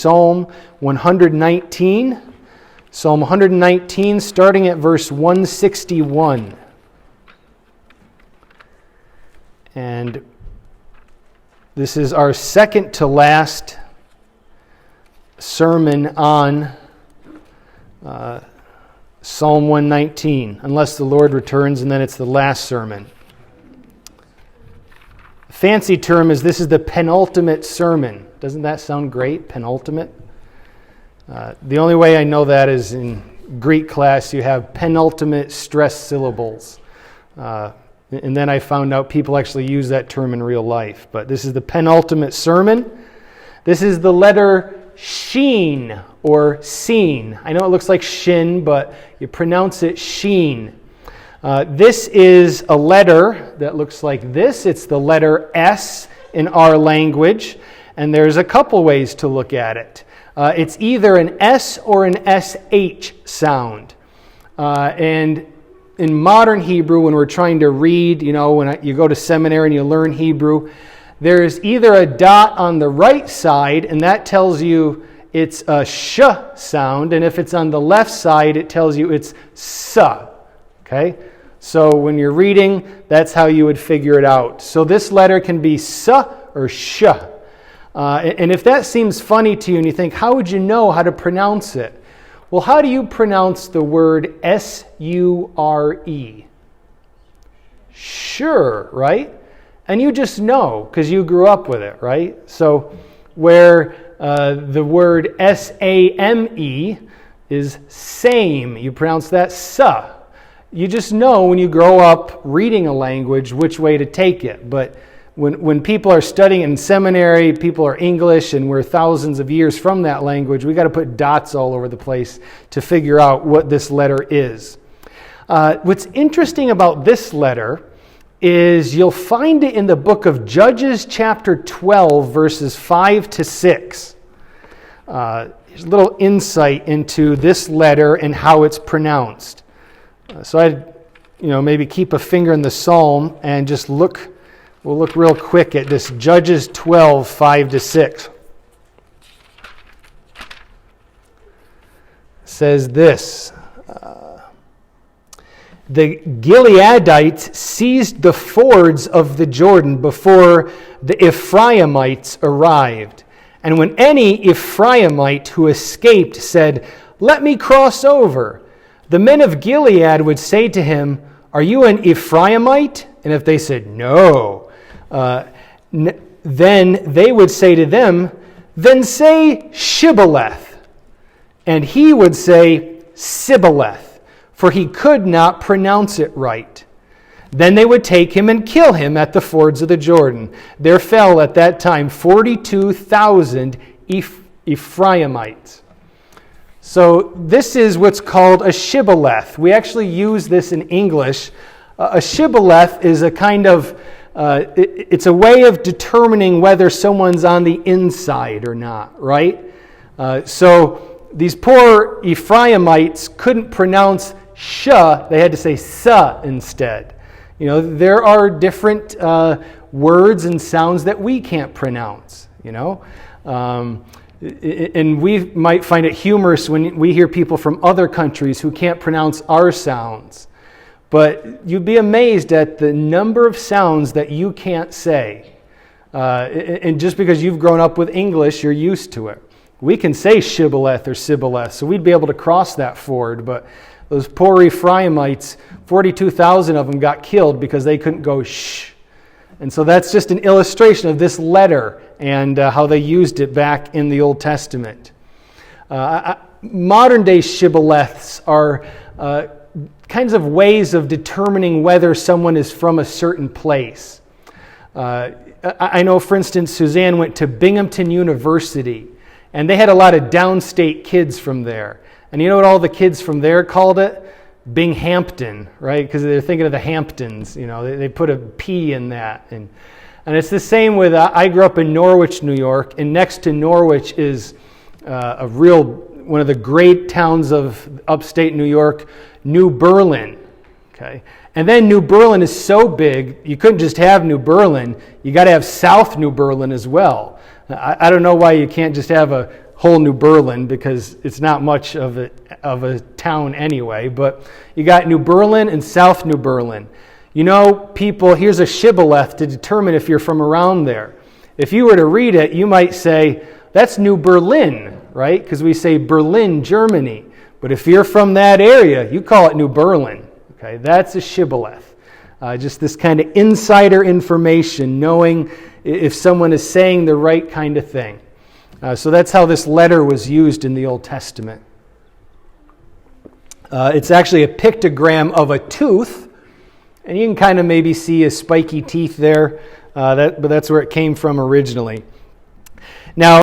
Psalm 119. Psalm 119, starting at verse 161. And this is our second to last sermon on Psalm 119, unless the Lord returns, and then it's the last sermon. The fancy term is this is the penultimate sermon. Doesn't that sound great? Penultimate? The only way I know that is in Greek class you have penultimate stressed syllables. And then I found out people actually use that term in real life. But this is the penultimate sermon. This is the letter Shin or Seen. I know it looks like Shin, but you pronounce it Shin. This is a letter that looks like this. It's the letter S in our language. And there's a couple ways to look at it. It's either an S or an SH sound. And in modern Hebrew, when we're trying to read, when you go to seminary and you learn Hebrew, there's either a dot on the right side, and that tells you it's a sh sound, and if it's on the left side, it tells you it's sa. Okay? So when you're reading, that's how you would figure it out. So this letter can be sa or sh. And if that seems funny to you and you think, how would you know how to pronounce it? Well, how do you pronounce the word S-U-R-E? Sure, right? And you just know because you grew up with it, right? So where the word S-A-M-E is same, you pronounce that sa. You just know when you grow up reading a language which way to take it. But when people are studying in seminary, people are English, and we're thousands of years from that language, we got to put dots all over the place to figure out what this letter is. What's interesting about this letter is you'll find it in the book of Judges chapter 12, verses 5 to 6. Here's a little insight into this letter and how it's pronounced. So I'd maybe keep a finger in the psalm and just look. We'll look real quick at this Judges 12, 5 to 6. It says this, the Gileadites seized the fords of the Jordan before the Ephraimites arrived. And when any Ephraimite who escaped said, "Let me cross over," the men of Gilead would say to him, "Are you an Ephraimite?" And if they said, "No," then they would say to them, "Then say Shibboleth." And he would say Sibboleth, for he could not pronounce it right. Then they would take him and kill him at the fords of the Jordan. There fell at that time 42,000 Ephraimites. So this is what's called a shibboleth. We actually use this in English. A shibboleth is a kind of, it's a way of determining whether someone's on the inside or not, right? So these poor Ephraimites couldn't pronounce sh, they had to say sa instead. There are different words and sounds that we can't pronounce, and we might find it humorous when we hear people from other countries who can't pronounce our sounds. But you'd be amazed at the number of sounds that you can't say. And just because you've grown up with English, you're used to it. We can say shibboleth or sibboleth, so we'd be able to cross that ford. But those poor Ephraimites, 42,000 of them got killed because they couldn't go shh. And so that's just an illustration of this letter and how they used it back in the Old Testament. Modern day shibboleths are kinds of ways of determining whether someone is from a certain place. I know, for instance, Suzanne went to Binghamton University, and they had a lot of downstate kids from there. And you know what all the kids from there called it? Binghampton, right? Because they're thinking of the Hamptons. They put a P in that. And it's the same with, I grew up in Norwich, New York, and next to Norwich is one of the great towns of upstate New York, New Berlin. Okay, and then New Berlin is so big, you couldn't just have New Berlin. You got to have South New Berlin as well. I don't know why you can't just have a whole New Berlin because it's not much of a town anyway, but you got New Berlin and South New Berlin. You know, people, here's a shibboleth to determine if you're from around there. If you were to read it, you might say, that's New Berlin, right? Because we say Berlin, Germany. But if you're from that area, you call it New Berlin. Okay, that's a shibboleth. Just this kind of insider information, knowing if someone is saying the right kind of thing. So that's how this letter was used in the Old Testament. It's actually a pictogram of a tooth, and you can kind of maybe see a spiky teeth there, but that's where it came from originally. Now,